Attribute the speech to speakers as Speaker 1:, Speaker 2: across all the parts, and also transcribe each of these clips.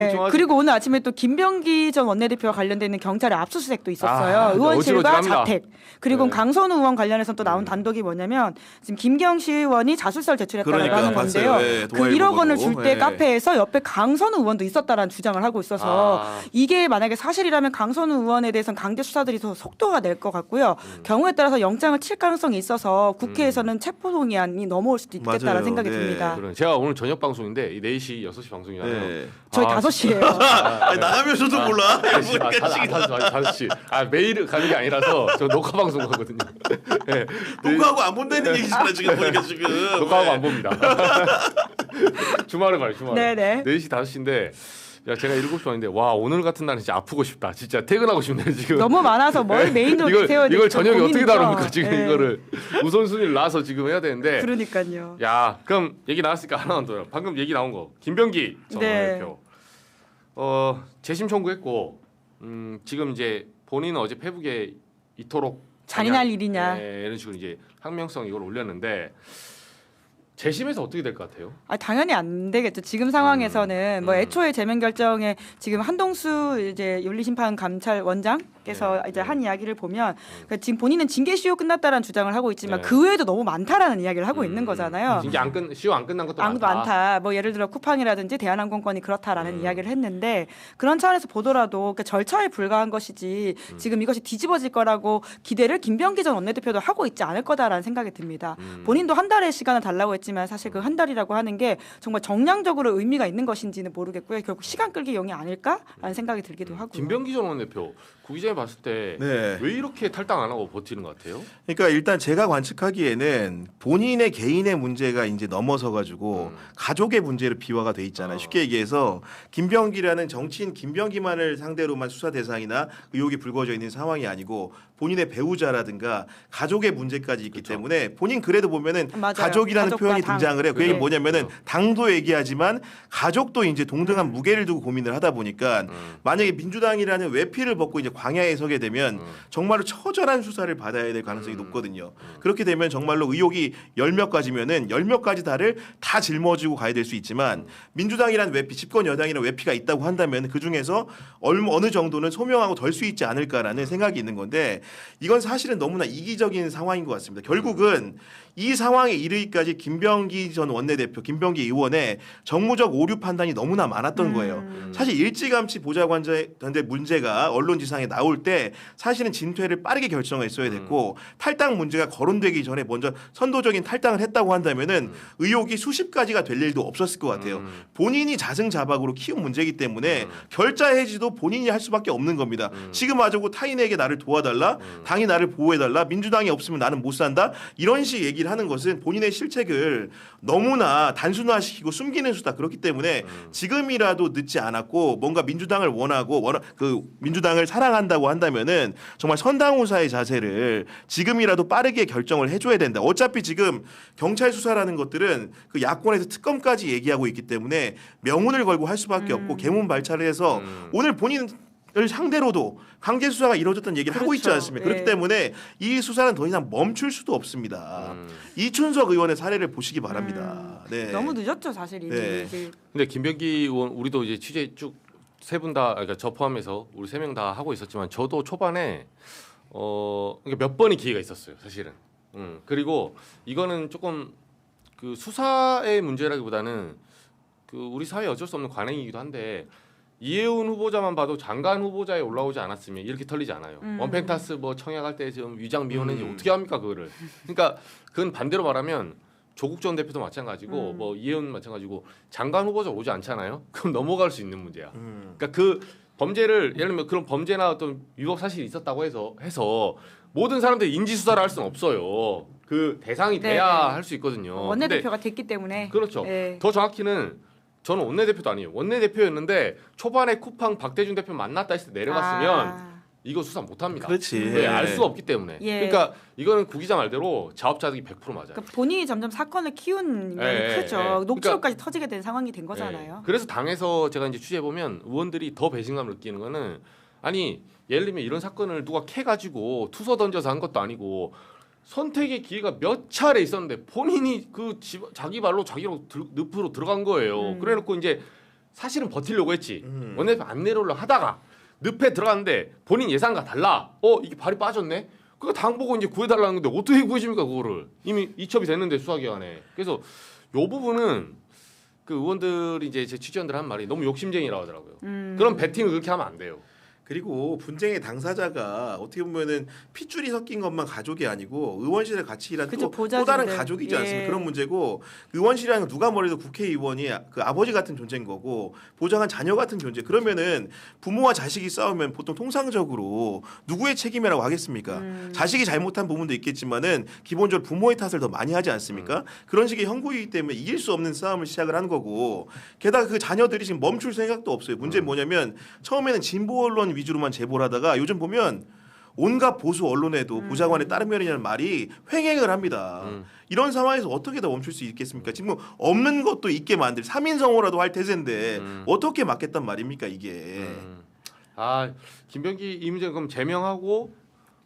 Speaker 1: 네, 그리고 오늘 아침에 또 김병기 전 원내대표와 관련돼 있는 경찰의 압수수색도 있었어요.
Speaker 2: 아,
Speaker 1: 의원실과
Speaker 2: 어지러지합니다.
Speaker 1: 자택. 그리고
Speaker 2: 네.
Speaker 1: 강선우 의원 관련해서 또 나온 단독이 뭐냐면 지금 김경시 의원이 자술서를 제출했다라고
Speaker 3: 그러니까
Speaker 1: 하는 건데요.
Speaker 3: 봤어요. 예,
Speaker 1: 그
Speaker 3: 동아일보
Speaker 1: 1억 원을 줄 때
Speaker 3: 보고. 예.
Speaker 1: 카페에서 옆에 강선우 의원도 있었다라는 주장을 하고 있어서 이게 만약에 사실이라면 강선우 의원에 대해서는 강제 수사들이 더 속도가 낼 것 같고요. 경우에 따라서 영장을 칠 가능성이 있어서 국회에서는 체포동의안이 넘어올 수도 있겠다라는
Speaker 3: 맞아요.
Speaker 1: 생각이
Speaker 3: 네.
Speaker 1: 듭니다.
Speaker 2: 제가 오늘 저녁 방송인데 4시, 6시 방송이잖아요.
Speaker 3: 네.
Speaker 1: 저희
Speaker 2: 아,
Speaker 1: 5시예요.
Speaker 3: 아니, 나가면서도 몰라.
Speaker 2: 5시. 매일 가는 게 아니라서 저 녹화 방송 하거든요. 네.
Speaker 3: 녹화하고 안 본다는 얘기잖아 지금 보니까 지금.
Speaker 2: 녹화하고 안 봅니다. 주말에 봐요, 주말에.
Speaker 1: 네네.
Speaker 2: 4시, 5시인데 야, 제가 7시 반인데 와, 오늘 같은 날은 진짜 아프고 싶다. 진짜 퇴근하고 싶네, 지금.
Speaker 1: 너무 많아서 뭘 메인으로 세워야 될지
Speaker 2: 이걸 저녁에 어떻게
Speaker 1: 고민이죠.
Speaker 2: 다룹니까, 지금
Speaker 1: 네.
Speaker 2: 이거를. 우선순위를 놔서 지금 해야 되는데.
Speaker 1: 그러니까요.
Speaker 2: 야, 그럼 얘기 나왔으니까 하나만 더요. 방금 얘기 나온 거. 김병기 전
Speaker 1: 네.
Speaker 2: 대표. 재심 청구했고 지금 이제 본인은 어제 페북에 이토록
Speaker 1: 잔인할 일이냐.
Speaker 2: 네, 이런 식으로 이제 항명성 이걸 올렸는데 재심에서 어떻게 될 것 같아요?
Speaker 1: 당연히 안 되겠죠. 지금 상황에서는 뭐 애초에 제명 결정에 지금 한동수 이제 윤리심판 감찰 원장께서 이제 한 이야기를 보면 그러니까 지금 본인은 징계 시효 끝났다라는 주장을 하고 있지만
Speaker 2: 네.
Speaker 1: 그 외에도 너무 많다라는 이야기를 하고 있는 거잖아요.
Speaker 2: 징계 시효 안 끝난 것도
Speaker 1: 아무도 많다. 뭐 예를 들어 쿠팡이라든지 대한항공권이 그렇다라는 이야기를 했는데 그런 차원에서 보더라도 그 절차에 불과한 것이지 지금 이것이 뒤집어질 거라고 기대를 김병기 전 원내대표도 하고 있지 않을 거다라는 생각이 듭니다. 본인도 한 달의 시간을 달라고 했지만 사실 그 한 달이라고 하는 게 정말 정량적으로 의미가 있는 것인지는 모르겠고요. 결국 시간 끌기 용이 아닐까라는 생각이 들기도 하고요.
Speaker 2: 김병기 전 원내대표 구기자에 봤을 때 왜
Speaker 3: 네.
Speaker 2: 이렇게 탈당 안 하고 버티는 것 같아요?
Speaker 3: 그러니까 일단 제가 관측하기에는 본인의 개인의 문제가 이제 넘어서 가지고 가족의 문제로 비화가 돼 있잖아요. 쉽게 얘기해서 김병기라는 정치인 김병기만을 상대로만 수사 대상이나 의혹이 불거져 있는 상황이 아니고 본인의 배우자라든가 가족의 문제까지 있기
Speaker 2: 그쵸.
Speaker 3: 때문에 본인 그래도 보면은
Speaker 1: 맞아요.
Speaker 3: 가족이라는
Speaker 1: 가족과
Speaker 3: 표현이
Speaker 1: 당.
Speaker 3: 등장을 해요. 그 얘기
Speaker 1: 네.
Speaker 3: 뭐냐면은 당도 얘기하지만 가족도 이제 동등한 무게를 두고 고민을 하다 보니까 만약에 민주당이라는 외피를 벗고 이제 광야에 서게 되면 정말로 처절한 수사를 받아야 될 가능성이 높거든요. 그렇게 되면 정말로 의혹이 10몇 가지면은 10몇 가지 다를 다 짊어지고 가야 될 수 있지만 민주당이라는 외피, 집권 여당이라는 외피가 있다고 한다면 그 중에서 어느 정도는 소명하고 덜 수 있지 않을까라는 생각이 있는 건데 이건 사실은 너무나 이기적인 상황인 것 같습니다. 결국은 이 상황에 이르기까지 김병기 전 원내대표, 김병기 의원의 정무적 오류 판단이 너무나 많았던 거예요. 사실 일찌감치 보좌관제 문제가 언론지상에 나올 때 사실은 진퇴를 빠르게 결정했어야 됐고 탈당 문제가 거론되기 전에 먼저 선도적인 탈당을 했다고 한다면은 의혹이 수십 가지가 될 일도 없었을 것 같아요. 본인이 자승자박으로 키운 문제이기 때문에 결자 해지도 본인이 할 수밖에 없는 겁니다. 지금 아주고 타인에게 나를 도와달라, 당이 나를 보호해달라, 민주당이 없으면 나는 못 산다 이런 식 얘기를 하는 것은 본인의 실책을 너무나 단순화시키고 숨기는 수다. 그렇기 때문에 지금이라도 늦지 않았고 뭔가 민주당을 원하고 그 민주당을 사랑한다고 한다면은 정말 선당우사의 자세를 지금이라도 빠르게 결정을 해줘야 된다. 어차피 지금 경찰 수사라는 것들은 그 야권에서 특검까지 얘기하고 있기 때문에 명운을 걸고 할 수밖에 없고 개문발차를 해서 오늘 본인을 상대로도 강제 수사가 이루어졌다는 얘기를 하고 있지
Speaker 1: 그렇죠.
Speaker 3: 않습니까?
Speaker 1: 네.
Speaker 3: 그렇기 때문에 이 수사는 더 이상 멈출 수도 없습니다. 이춘석 의원의 사례를 보시기 바랍니다. 네.
Speaker 1: 너무 늦었죠 사실 이미.
Speaker 3: 네.
Speaker 1: 이제
Speaker 2: 근데 김병기 의원 우리도 이제 취재 쭉 세 분 다 그러니까 저 포함해서 우리 3명 다 하고 있었지만 저도 초반에 그러니까 몇 번의 기회가 있었어요 사실은. 그리고 이거는 조금 그 수사의 문제라기보다는 그 우리 사회 어쩔 수 없는 관행이기도 한데 이해운 후보자만 봐도 장관 후보자에 올라오지 않았으면 이렇게 털리지 않아요. 원펜타스 뭐 청약할 때 지금 위장 미혼인지 어떻게 합니까 그거를? 그러니까 그건 반대로 말하면 조국 전 대표도 마찬가지고 뭐 이해운 마찬가지고 장관 후보자 오지 않잖아요. 그럼 넘어갈 수 있는 문제야. 그러니까 그 범죄를 예를 들면 그런 범죄나 어떤 위법 사실이 있었다고 해서 모든 사람들이 인지 수사를 할 수는 없어요. 그 대상이 돼야
Speaker 1: 네.
Speaker 2: 할 수 있거든요.
Speaker 1: 원내대표가 됐기 때문에.
Speaker 2: 그렇죠.
Speaker 1: 네.
Speaker 2: 더 정확히는 저는 원내대표도 아니에요. 원내대표였는데 초반에 쿠팡 박대준 대표 만났다 했을 때 내려갔으면 이거 수사 못합니다.
Speaker 3: 그렇지.
Speaker 2: 왜? 알 수가 없기 때문에.
Speaker 1: 예.
Speaker 2: 그러니까 이거는 구기자 말대로 자업자득이 100% 맞아요.
Speaker 1: 그러니까 본인이 점점 사건을 키운 면이
Speaker 2: 예,
Speaker 1: 크죠.
Speaker 2: 예.
Speaker 1: 녹취록까지 터지게 된 상황이 된
Speaker 2: 네.
Speaker 1: 거잖아요.
Speaker 2: 그래서 당에서 제가 이제 취재해 보면 의원들이 더 배신감을 느끼는 거는 아니 예를 들면 이런 사건을 누가 캐가지고 투서 던져서 한 것도 아니고 선택의 기회가 몇 차례 있었는데 본인이 그 자기 발로 자기로 늪으로 들어간 거예요. 그래놓고 이제 사실은 버티려고 했지. 원내대표 안 내려오려 하다가 늪에 들어갔는데 본인 예상과 달라. 이게 발이 빠졌네. 그러니까 당 보고 이제 구해달라는 건데 어떻게 구해줍니까 그거를. 이미 이첩이 됐는데 수사기관에. 그래서 요 부분은 그 의원들이 이제 제 취재원들 한 말이 너무 욕심쟁이라고 하더라고요. 그런 배팅을 그렇게 하면 안 돼요.
Speaker 3: 그리고 분쟁의 당사자가 어떻게 보면은 핏줄이 섞인 것만 가족이 아니고 의원실에 같이 일하는
Speaker 1: 그쵸,
Speaker 3: 또 다른
Speaker 1: 보좌진들.
Speaker 3: 가족이지
Speaker 1: 예.
Speaker 3: 않습니까? 그런 문제고 의원실이라는 건 누가 뭐래도 국회의원이 그 아버지 같은 존재인 거고 보장한 자녀 같은 존재. 그러면은 부모와 자식이 싸우면 보통 통상적으로 누구의 책임이라고 하겠습니까? 자식이 잘못한 부분도 있겠지만은 기본적으로 부모의 탓을 더 많이 하지 않습니까? 그런 식의 형국이기 때문에 이길 수 없는 싸움을 시작을 한 거고 게다가 그 자녀들이 지금 멈출 생각도 없어요. 문제는 뭐냐면 처음에는 진보 언론 위주로만 제보를 하다가 요즘 보면 온갖 보수 언론에도 보좌관의 따르면이라는 말이 횡행을 합니다. 이런 상황에서 어떻게 다 멈출 수 있겠습니까? 지금 없는 것도 있게 만들 3인성호라도 할 태세인데 어떻게 막겠단 말입니까 이게.
Speaker 2: 김병기 이 문제 그럼 제명하고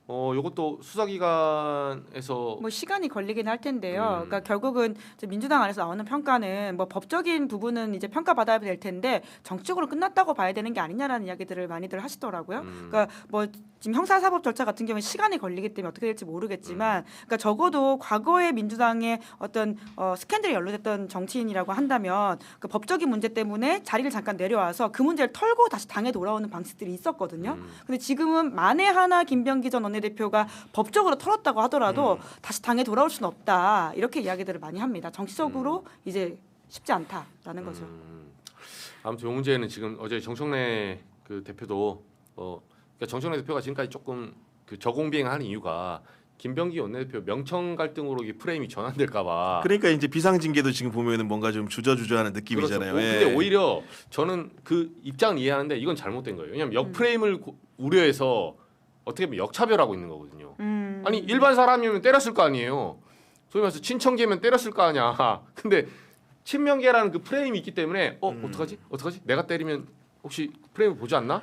Speaker 2: 요것도 수사기관에서
Speaker 1: 뭐 시간이 걸리긴 할 텐데요. 그러니까 결국은 이제 민주당 안에서 나오는 평가는 뭐 법적인 부분은 이제 평가받아야 될 텐데 정치적으로 끝났다고 봐야 되는 게 아니냐라는 이야기들을 많이들 하시더라고요. 그러니까 뭐 지금 형사사법 절차 같은 경우는 시간이 걸리기 때문에 어떻게 될지 모르겠지만, 그러니까 적어도 과거에 민주당의 어떤 스캔들이 연루됐던 정치인이라고 한다면 그 법적인 문제 때문에 자리를 잠깐 내려와서 그 문제를 털고 다시 당에 돌아오는 방식들이 있었거든요. 근데 지금은 만에 하나 김병기 전 원내대표가 법적으로 털었다고 하더라도 다시 당에 돌아올 수는 없다. 이렇게 이야기들을 많이 합니다. 정치적으로 이제 쉽지 않다라는 거죠.
Speaker 2: 아무튼 이 문제는 지금 어제 정청래 그 대표도 그러니까 정청래 대표가 지금까지 조금 그 저공비행하는 이유가 김병기 원내대표 명청 갈등으로 이 프레임이 전환될까봐.
Speaker 3: 그러니까 이제 비상징계도 지금 보면은 뭔가 좀 주저주저하는 느낌이잖아요.
Speaker 2: 그렇죠.
Speaker 3: 예.
Speaker 2: 근데 오히려 저는 그 입장을 이해하는데 이건 잘못된 거예요. 왜냐하면 역 프레임을 우려해서 어떻게 보면 역차별하고 있는 거거든요. 아니 일반 사람이면 때렸을 거 아니에요. 소위 말해서 친청계면 때렸을 거 아니야. 근데 친명계라는 그 프레임이 있기 때문에 어떡하지? 내가 때리면 혹시 프레임을 보지 않나?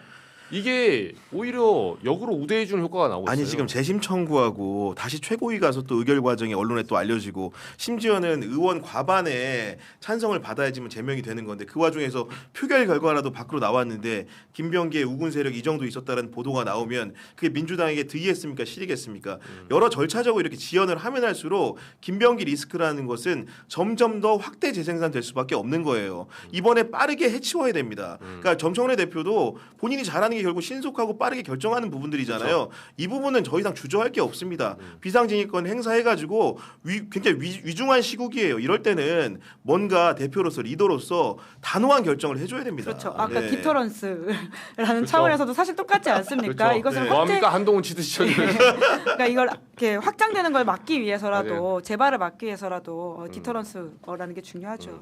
Speaker 2: 이게 오히려 역으로 우대해주는 효과가 나오고 있어요.
Speaker 3: 아니 지금 재심 청구하고 다시 최고위 가서 또 의결 과정이 언론에 또 알려지고 심지어는 의원 과반의 찬성을 받아야지만 제명이 되는 건데 그 와중에서 표결 결과라도 밖으로 나왔는데 김병기의 우군 세력 이 정도 있었다는 보도가 나오면 그게 민주당에게 득이겠습니까 실이겠습니까? 여러 절차적으로 이렇게 지연을 하면 할수록 김병기 리스크라는 것은 점점 더 확대 재생산될 수밖에 없는 거예요. 이번에 빠르게 해치워야 됩니다. 그러니까 정청래 대표도 본인이 잘하는 게 결국 신속하고 빠르게 결정하는 부분들이잖아요.
Speaker 2: 그렇죠.
Speaker 3: 이 부분은 더 이상 주저할 게 없습니다. 비상징계권 행사해가지고 굉장히 위중한 시국이에요. 이럴 때는 뭔가 대표로서 리더로서 단호한 결정을 해줘야 됩니다.
Speaker 1: 그렇죠. 아까
Speaker 3: 네.
Speaker 1: 디터런스라는
Speaker 2: 그렇죠.
Speaker 1: 차원에서도 사실 똑같지 않습니까?
Speaker 2: 그렇죠.
Speaker 1: 이것을
Speaker 3: 네.
Speaker 2: 뭐합니까 한동훈 치듯이 쳐주는.
Speaker 1: 그러니까 이걸 이렇게 확장되는 걸 막기 위해서라도
Speaker 2: 맞아요.
Speaker 1: 재발을 막기 위해서라도 디터런스라는 게 중요하죠.